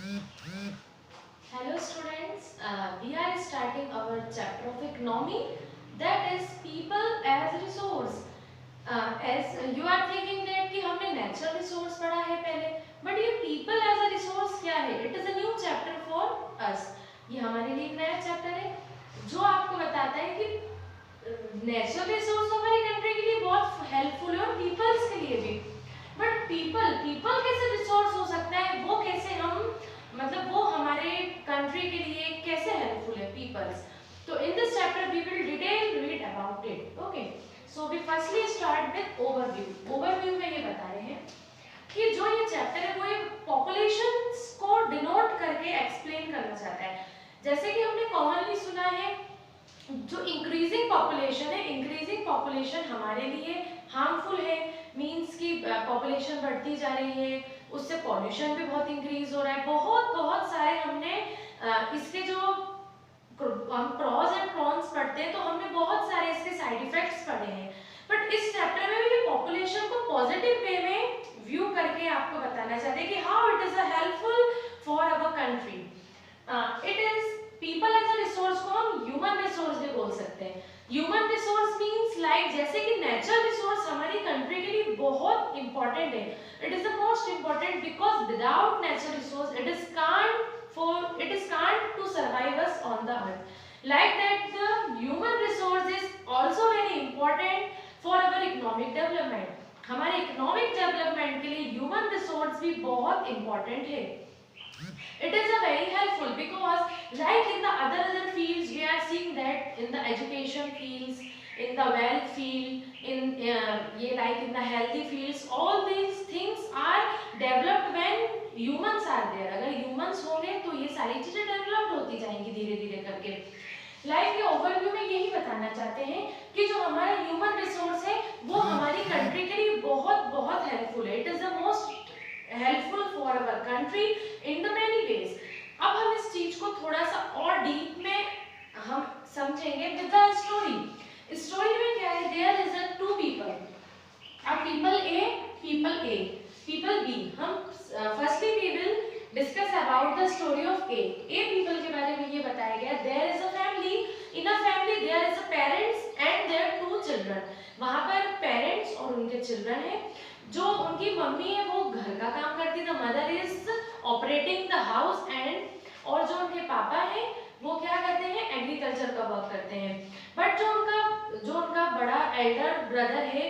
Hello students, we are starting our chapter of economy, that is people as resource. As you are thinking that कि हमने natural resource पढ़ा है पहले, but ये people as a resource क्या है? It is a new chapter for us. ये हमारे लिए एक नया chapter है जो आपको बताता है कि natural resource हमारी country के लिए बहुत helpful है और peoples के लिए भी. But people कैसे resource हो सकता है? वो कैसे हम मतलब वो हमारे कंट्री के लिए कैसे हेल्पफुल है पीपल्स. तो in this chapter we will detail read about it. Okay, so we firstly start with overview. Overview में ये बता रहे हैं कि जो ये चैप्टर है वो ये पॉपुलेशंस को डिनोट करके एक्सप्लेन करना चाहता है. जैसे कि हमने कॉमनली सुना है जो इंक्रीजिंग पॉपुलेशन है, इंक्रीजिंग पॉपुलेशन हमारे लिए हार्मफुल है. मींस कि पॉपुलेशन बढ़ती जा रही है, उससे पॉल्यूशन भी बहुत इंक्रीज हो रहा है. बहुत सारे हमने इसके जो हम प्रॉस एंड कॉन्स पढ़ते हैं तो हमने बहुत सारे इसके साइड इफेक्ट्स पढ़े हैं. बट इस चैप्टर में भी पॉपुलेशन को पॉजिटिव वे में व्यू करके आपको बताना चाहते हैं कि how it is helpful for our country. It is people as a resource को हम ह्यूमन रिसोर्स भी बोल सकते हैं. ह्यूमन रिसोर्स मींस लाइक जैसे कि नेचुरल रिसोर्स हमारी कंट्री के लिए बहुत इंपॉर्टेंट है. It is the most important because without natural resource it is can't to survive us on the earth. Like that the human resource is also very important for our economic development. हमारे economic development के लिए human resource भी बहुत important है. It is a very helpful because like in the other fields we are seeing that in the education fields, in the wealth field, in like in the healthy fields, all these things are developed when humans are there. अगर humans होंगे तो ये सारी चीजें developed होती जाएंगी धीरे धीरे करके. लाइक ये ओवरव्यू में यही बताना चाहते हैं कि जो हमारा ह्यूमन रिसोर्स है वो हमारी कंट्री के लिए बहुत हेल्पफुल है. It is the most helpful for our country in the many ways. अब हम इस चीज को थोड़ा सा और डीप में हम समझेंगे विद द स्टोरी. स्टोरी में क्या है, there is a two people, a people A, people B. हम firstly we will discuss about the story of A. People के बारे में ये बताया गया. There is a family, in a family there is a parents and there two children. वहां पर parents और उनके चिल्ड्रन है. जो उनकी मम्मी है वो घर का काम करती है, the mother is operating the house and, और जो उनके पापा है वो क्या करते हैं, एग्रीकल्चर का वर्क करते हैं. बट जो उनका बड़ा एल्डर ब्रदर है,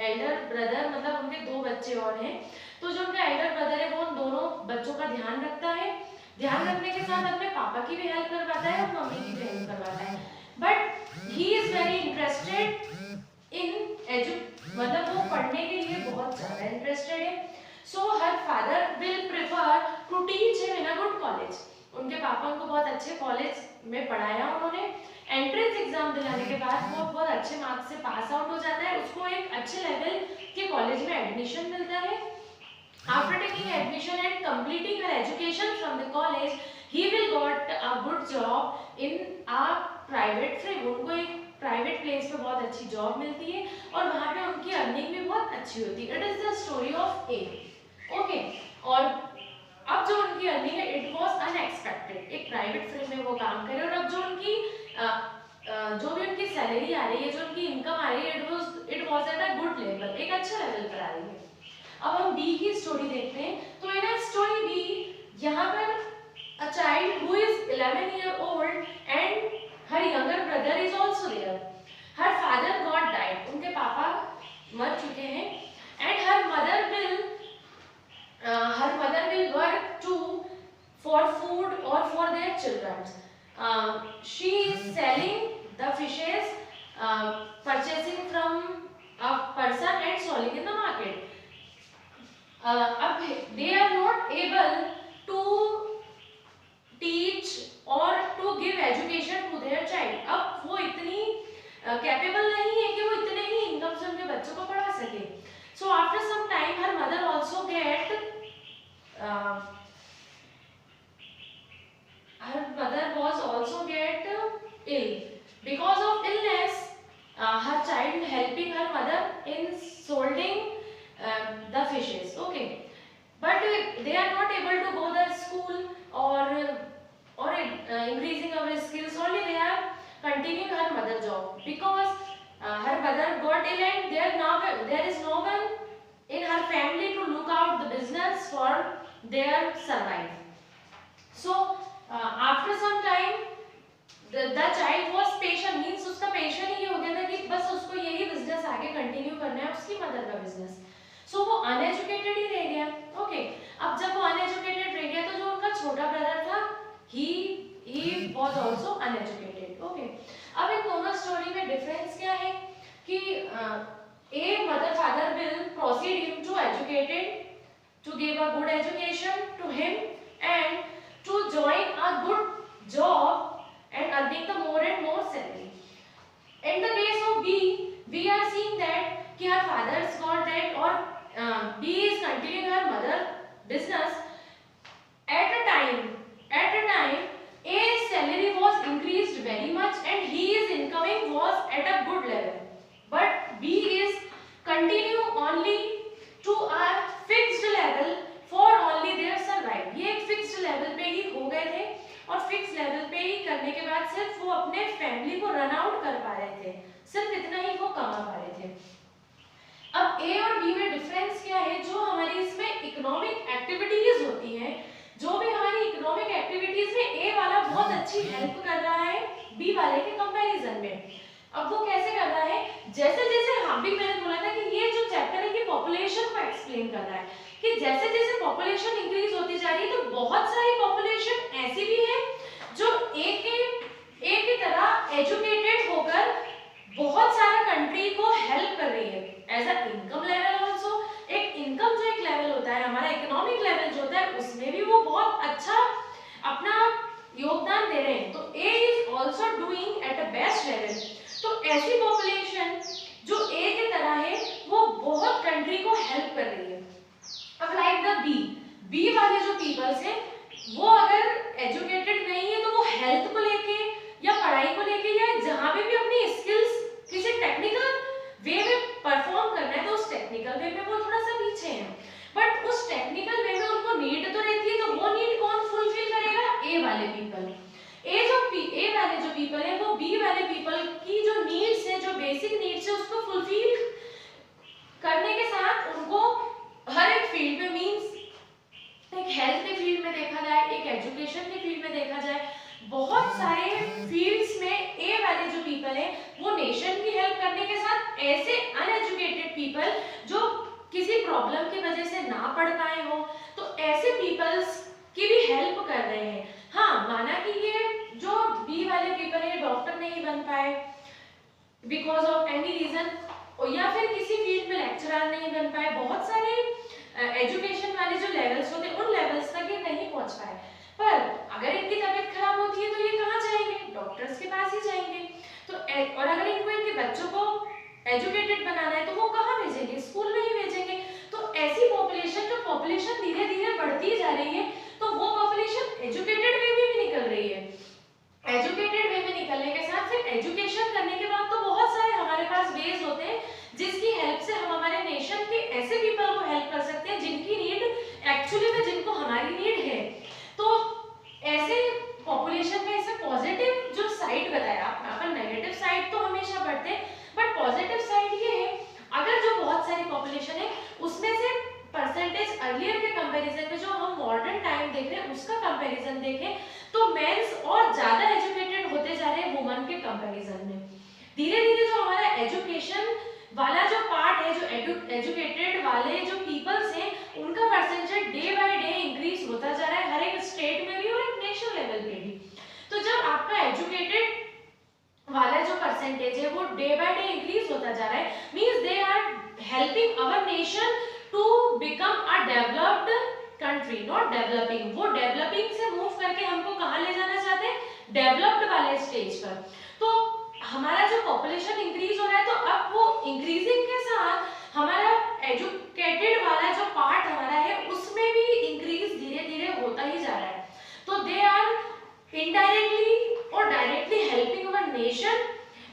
एल्डर ब्रदर मतलब उनके दो बच्चे और हैं, तो जो उनका एल्डर ब्रदर है वो उन दोनों बच्चों का ध्यान रखता है. ध्यान रखने के साथ अपने पापा की भी हेल्प करवाता है और मम्मी की भी हेल्प करवाता है. But he is very interested in मतलब वो पढ़ने के लिए बहुत ज्यादा इंटरेस्टेड है. So her father will prefer to teach him in a good college. उनके पापा उनको बहुत अच्छे कॉलेज में पढ़ाया उन्होंने. एंट्रेंस एग्जाम दिलाने के बाद वो बहुत अच्छे मार्क्स से पास आउट हो जाता है. उसको एक अच्छे लेवल के कॉलेज में एडमिशन मिलता है. After taking admission and completing her education from the college he will got a good job in a private firm. उनको एक प्राइवेट प्लेस पे बहुत अच्छी जॉब मिलती है और वहाँ पे उनकी अर्निंग भी बहुत अच्छी होती है. It is the story of A. Okay, और अब जो उनकी अर्निंग है इट वाज अनएक्सपेक्टेड. एक प्राइवेट फर्म में वो काम करे और अब जो उनकी जो भी उनकी सैलरी आ रही है, जो उनकी इनकम आ रही है, it was at a good level, एक अच्छा लेवल पर आ रही है. अब हम बी की स्टोरी देखते हैं. तो इन अ स्टोरी बी यहाँ पर a child who is 11 year old and her younger brother is also there. Her father got died. उनके पापा मर चुके हैं. And her mother will work to for food or for their children. She is selling the fishes, purchasing from a person and selling in the market. Ab they are not able to teach or to give education to their child. अब वो इतनी capable नहीं है कि वो इतने ही income से उनके बच्चों को पढ़ा सके. So after some time her mother also get her mother was also get ill. Because of illness, her child helping her mother in solding the fishes. Okay, but they are not able to go to school continuing her mother job because her mother got ill and there is no one in her family to look out the business for their survive. So after some time the child was patient, means उसका patient ही हो गया था कि बस उसको यही business आगे continue करना है, उसकी mother का business. So वो uneducated ही रह गया. Okay. अब जब वो uneducated रह गया तो जो उनका छोटा brother था he was also uneducated. Okay. अब इन दोनों story में difference क्या है कि a mother father will proceed him to educated, to give a good education to him and to join a good job and earning the more and more salary. In the case of B, we are seeing that कि her father's got that or B is continuing her mother business. At a time, A's salary was increased very much and his incoming was at a good level. But B is continue only to a fixed level for only their survive. ये एक fixed level पे ही हो गए थे और fixed level पे ही करने के बाद सिर्फ वो अपने फैमिली को रन आउट कर पा रहे थे, सिर्फ इतना ही वो कमा पा रहे थे. अब A और B में डिफरेंस क्या है? जो हमारी इसमें इकोनॉमिक एक्टिविटीज होती हैं, जो भी हमारी इकोनॉमिक एक्टिविटीज में A वाला बहुत अच्छी हेल्प कर रहा है B वाले के कंपैरिजन में. अब वो कैसे कर रहा है? जैसे जैसे भी मैंने बोला था कि ये जो चैप्टर है ये पॉपुलेशन को एक्सप्लेन कर रहा है कि जैसे जैसे पॉपुलेशन इंक्रीज होती जा रही है तो बहुत सारी पॉपुलेशन ऐसी भी है जो एक की तरह एजुकेटेड होकर बहुत सारा कंट्री को हेल्प कर रही है as a income level. Also एक इनकम जो एक लेवल होता है हमारा इकोनॉमिक लेवल जो होता है उसमें भी वो बहुत अच्छा अपना योगदान दे रहे हैं. तो A is also doing at a best level. तो ऐसी पॉपुलेशन जो A की तरह है वो बहुत कंट्री को हेल्प कर रही है. अब लाइक द बी वाले जो पीपल्स हैं वो अगर एजुकेटेड नहीं है तो वो हेल्थ को लेके या पढ़ाई को लेके या जहां पे भी अपनी स्किल्स किसी टेक्निकल वे में परफॉर्म करना है तो उस टेक्निकल वे में वो थोड़ा सा पीछे हैं. बट उस टेक्निकल वे में उनको नीड तो रहती है तो वो नीड कौन फुलफिल करेगा? ए वाले पीपल. ए वाले जो पीपल है वो बी वाले पीपल की जो नीड्स है, जो बेसिक नीड्स है उसको फुलफिल करने के साथ उनको हर एक फील्ड में, मींस एक हेल्थ के फील्ड में देखा जाए, एक एजुकेशन के फील्ड में देखा जाए, बहुत सारे फील्ड्स में ए वाले जो पीपल है वो नेशन की हेल्प करने के साथ ऐसे अनएजुकेटेड पीपल जो किसी प्रॉब्लम की वजह से ना पढ़ पाए हो तो ऐसे पीपल्स की भी हेल्प कर रहे हैं. हाँ, माना कि ये जो बी वाले पीपल है डॉक्टर नहीं बन पाए बिकॉज ऑफ एनी रीजन या फिर किसी फील्ड में लेक्चरर नहीं बन पाए, बहुत सारे एजुकेशन वाले जो लेवल्स होते हैं उन लेवल्स तक ये नहीं पहुंच पाए. पर अगर इनकी तबीयत खराब होती है तो ये कहाँ जाएंगे? डॉक्टर्स के पास ही जाएंगे. तो और अगर इनको इनके बच्चों को एजुकेटेड बनाना है तो वो कहाँ भेजेंगे? स्कूल में ही भेजेंगे. तो ऐसी पॉपुलेशन जो पॉपुलेशन धीरे धीरे बढ़ती जा रही है तो वो पॉपुलेशन एजुकेटेड वे में भी निकल रही है. एजुकेटेड वे में निकलने के साथ फिर एजुकेशन करने के बाद तो बहुत सारे हमारे पास वेज होते हैं जिसकी हेल्प से हम हमारे नेशन के ऐसे पीपल को हेल्प कर सकते हैं जिनकी नीड एक्चुअली में जिनको हमारी नीड है. तो ऐसे पॉपुलेशन में ऐसे पॉजिटिव जो साइड बताया, अपन नेगेटिव साइड तो हमेशा पढ़ते हैं बट पॉजिटिव साइड ये है अगर जो बहुत सारी पॉपुलेशन है उसमें से परसेंटेज अर्लियर के कंपैरिजन में जो हम मॉडर्न टाइम देख रहे हैं उसका कंपैरिजन देखें तो मेंस और ज्यादा एजुकेटेड होते जा रहे हैं वुमन के कंपैरिजन में. धीरे धीरे जो हमारा एजुकेशन वाला जो पार्ट है, जो एजुकेटेड वाले जो पीपल्स हैं उनका percentage day by day increase होता जा रहा है हर एक स्टेट में भी और एक नेशनल लेवल पे भी. तो जब आपका एजुकेटेड वाला जो परसेंटेज है वो डे बाय डे इंक्रीज होता जा रहा है means they are helping our nation to become a developed country, not developing. वो डेवलपिंग से मूव करके हमको कहाँ ले जाना चाहते हैं? डेवलप्ड वाले स्टेज पर. तो हमारा जो पॉपुलेशन इंक्रीज हो रहा है तो अब वो इंक्रीजिंग के साथ हमारा एजुकेटेड वाला जो पार्ट हमारा है उसमें भी इंक्रीज धीरे धीरे होता ही जा रहा है. तो दे आर इनडायरेक्टली और directly helping our nation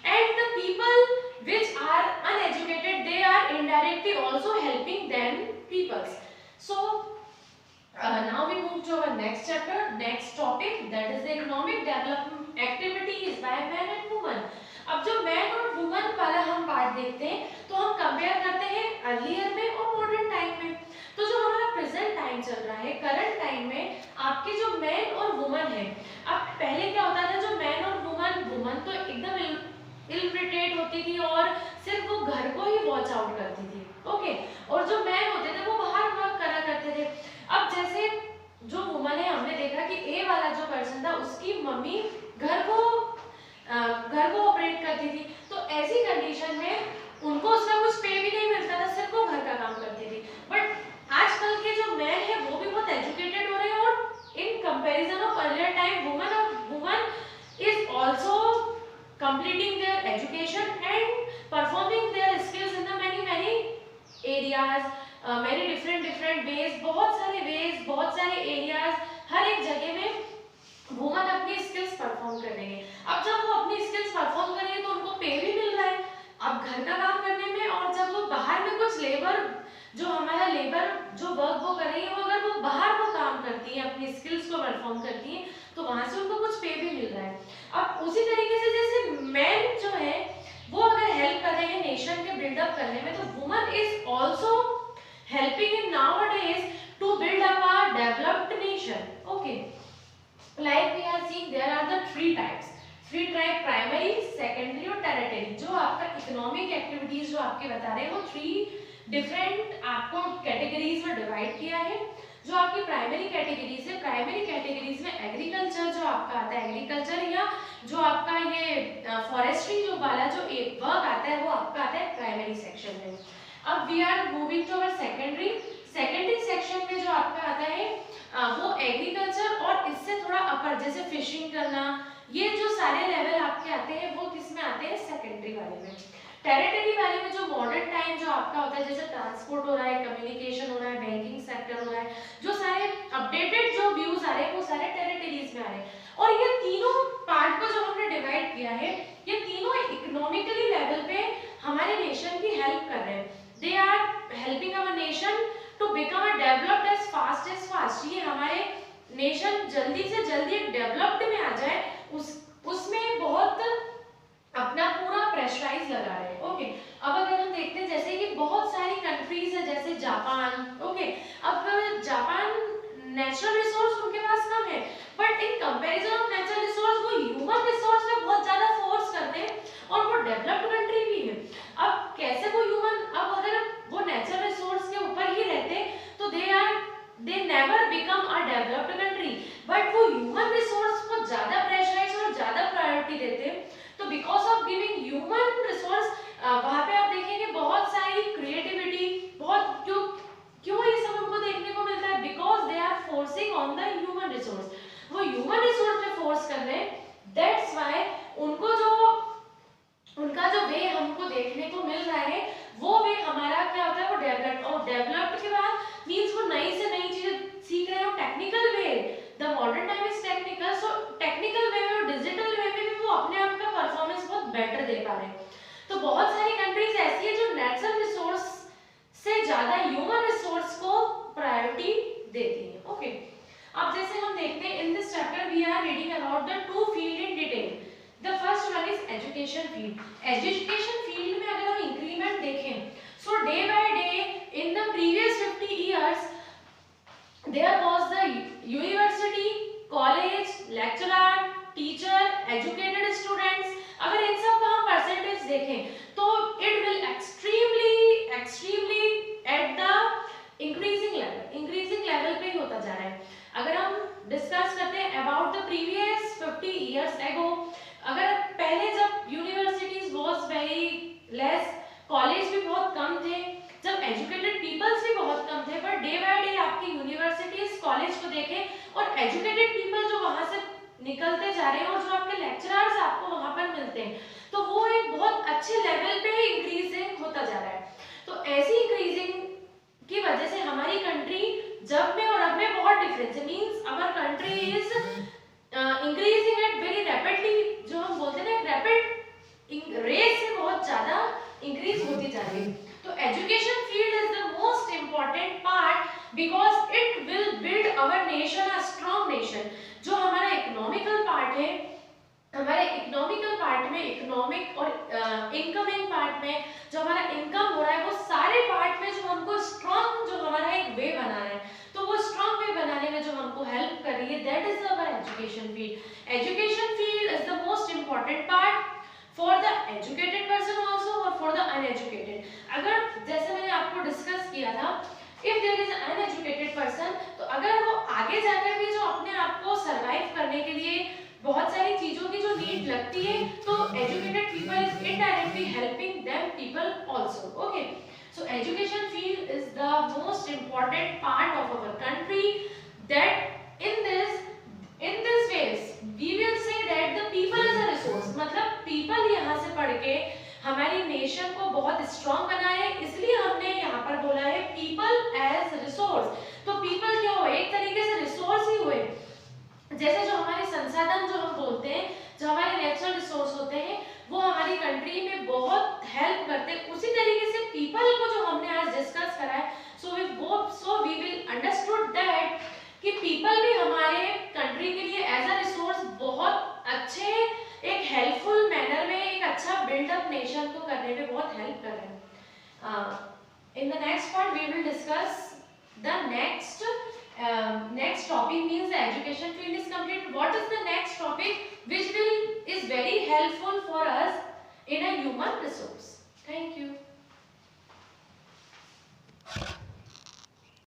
and the people which are uneducated they are indirectly also helping them peoples. So now we move to our next chapter, next topic, that is the economic development activities by men and women. अब जो man और woman वाला हम part देखते हैं तो हम compare करते हैं अर्लियर में और मॉडर्न टाइम में। तो जो हमारा प्रेजेंट टाइम चल रहा है, करंट टाइम में आपके जो मैन और वुमन है, अब पहले क्या होता था, जो मैन और वुमन तो एकदम इललिटरेट होती थी और सिर्फ वो घर को ही वॉच आउट करती थी, ओके, और जो मैन होते थे वो बाहर वर्क करा करते थे। अब जैसे जो वुमन है, हमने देखा कि ए वाला जो पर्सन था उसकी मम्मी घर को ऑपरेट करती थी, तो ऐसी कंडीशन में उनको उसका कुछ पे भी नहीं मिलता था, सिर्फ वो घर का काम करती थी। बट आजकल के जो मैन है वो भी बहुत एजुकेटेड हो रहे हैं और in comparison of earlier time woman is also completing their education and performing their skills in the many areas, many different ways, बहुत सारे areas, हर एक जगह में वुमन अपनी स्किल्स परफॉर्म कर रही है। अब जब वो अपनी स्किल्स परफॉर्म कर रही है तो उनको पे भी मिल रहा है अब घर का काम करने में, और जब वो बाहर में कुछ लेबर जो वर्क वो कर रही है, वो अगर वो बाहर वो काम करती है, अपनी स्किल्स को परफॉर्म करती है, तो वहां से उनको कुछ पे भी मिल रहा है। अब उसी तरीके से जैसे मैन जो है वो अगर हेल्प कर रहे हैं नेशन के बिल्डअप करने में, तो woman is also helping in nowadays to build up a developed nation, okay. Like we are seeing there are the three types, primary, secondary और टेरिटरी। जो आपका इकोनॉमिक एक्टिविटीज जो आपके बता रहे हैं वो थ्री डिफरेंट आपको कैटेगरीज में डिवाइड किया है। जो आपकी प्राइमरी कैटेगरीज है, प्राइमरी कैटेगरीज में एग्रीकल्चर जो आपका आता है, एग्रीकल्चर या जो आपका ये फॉरेस्ट्री जो वाला जो एक वर्क आता है वो आपका आता है प्राइमरी सेक्शन में। अब we are moving to our secondary section में जो आपका आता है वो एग्रीकल्चर और इससे थोड़ा अपर जैसे फिशिंग करना, ये जो सारे लेवल आपके आते हैं वो किस में आते हैं, सेकेंडरी वाले में। टेरिटरी वाले में जो मॉडर्न टाइम जो आपका होता है, जैसे ट्रांसपोर्ट हो रहा है, कम्युनिकेशन हो रहा है, बैंकिंग सेक्टर हो रहा है, जो सारे अपडेटेड जो व्यूज आ रहे हैं वो सारे टेरिटरीज में आ रहे हैं। और ये तीनों पार्ट को जो हमने डिवाइड किया है, ये तीनों इकोनॉमिकली लेवल पे हमारे नेशन की हेल्प कर रहे हैं। They are helping our nation to become a developed as fast. ये हमारे नेशन जल्दी से जल्दी एक डेवलप्ड में आ जाए, उसमें बहुत अपना पूरा प्रेशराइज लगा रहे हैं, ओके। अब अगर हम देखते हैं जैसे कि बहुत सारी कंट्रीज है जैसे जापान, ओके। अब जापान नेचुरल रिसोर्स उनके पास कम है, but in comparison of natural resource वो ह्यूमन रिसोर्स पे बहुत ज्यादा फोर्स करते हैं और वो डेवलप्ड कंट्री भी है। अब कैसे वो ह्यूमन, अब अगर वो नेचुरल रिसोर्स के ऊपर ही रहते तो they never become a developed country, but वो ह्यूमन रिसोर्स को ज्यादा प्रेशराइज और ज्यादा प्रायोरिटी देते हैं। तो because of giving human resource वहां पे आप देखेंगे बहुत सारी क्रिएटिविटी, बहुत क्यों ये सब हमको देखने को मिलता है, because they are forcing on the human resource. वो ह्यूमन रिसोर्स पे फोर्स कर रहे हैं, दैट्स व्हाई उनका जो वे हमको देखने को मिल रहा है वो वे हमारा क्या होता है, वो डेवलप्ड, और डेवलप्ड के बाद मींस वो नई से नई चीजें सीख रहे हो, technical way, the modern time is technical, so technical way में और डिजिटल वे में भी वो अपने आप का परफॉर्मेंस बहुत बेटर दे पा रहे हैं। तो बहुत सारी कंट्रीज ऐसी है जो नेचुरल रिसोर्स से ज्यादा ह्यूमन रिसोर्स को प्रायोरिटी देती है, ओके। अब जैसे हम देखते हैं in this chapter we are reading about the two field in detail. The first one is education field. Education field में अगर हम इंक्रीमेंट देखें, so day by day in the previous 50 years there was the university, college, lecturer, teacher, educated students, अगर इन सब का हम percentage देखें तो it will extremely at the increasing level पे ही होता जा रहा है। अगर हम डिस्कस करते हैं about the previous 50 years ago, अगर पहले जब universities was very less, college भी बहुत कम थे, जब एजुकेटेड पीपल्स भी बहुत कम थे, पर डे बाय डे आपकी यूनिवर्सिटीज कॉलेज को देखें और एजुकेटेड पीपल जो वहां से निकलते जा रहे हैं और जो आपके लेक्चरर्स आपको वहां पर मिलते हैं, तो वो एक बहुत अच्छे लेवल पे इंक्रीजिंग होता जा रहा है। तो ऐसी इंक्रीजिंग की वजह से हमारी कंट्री जब में और अब में बहुत डिफरेंस है, means our country is increasing at very rapidly, जो हम बोलते हैं ना रैपिड रेट से बहुत ज्यादा इंक्रीज होती जा रही है। तो education field is the most important part because it will build our nation a में, हमारे इकोनॉमिकल पार्ट में, इकोनॉमिक और इनकमिंग पार्ट में जो हमारा इनकम हो रहा है, वो सारे पार्ट में जो हमको स्ट्रॉन्ग जो हमारा एक वे बनाना है, तो वो स्ट्रॉन्ग वे बनाने में जो हमको हेल्प कर रही है, that is our education field. Education field is the most important part for the educated person also और फॉर द अनएजुकेटेड। अगर जैसे मैंने आपको डिस्कस किया था, if there is an uneducated person, तो अगर वो आगे जाकर भी जो अपने आप को सरवाइव करने के लिए बहुत सारी चीजों की जो नीड लगती है, तो educated people is indirectly helping them people also. Okay, so education field is the most important part of our country, that in this ways we will say that the people is a resource. मतलब people यहाँ से पढ़ के हमारी nation को बहुत strong बना है, इसलिए हमने यहाँ पर बोला है पीपल एज रिसोर्स। तो पीपल क्या हुए, एक तरीके से रिसोर्स ही हुए। जैसे जो हमारे संसाधन जो हम बोलते हैं, जो हमारे नेचुरल रिसोर्स होते हैं, वो हमारी कंट्री में बहुत हेल्प करते हैं, उसी तरीके से पीपल को जो हमने आज डिस्कस करा है, so we will understood that कि पीपल भी हमारे कंट्री के लिए एज अ रिसोर्स बहुत अच्छे, एक हेल्पफुल मैनर में एक अच्छा बिल्डअप नेशन को करने में बहुत हेल्प कर रहे हैं। In the next part we will discuss the next topic, means the education field is complete. What is the next topic which is very helpful for us in a human resource? Thank you.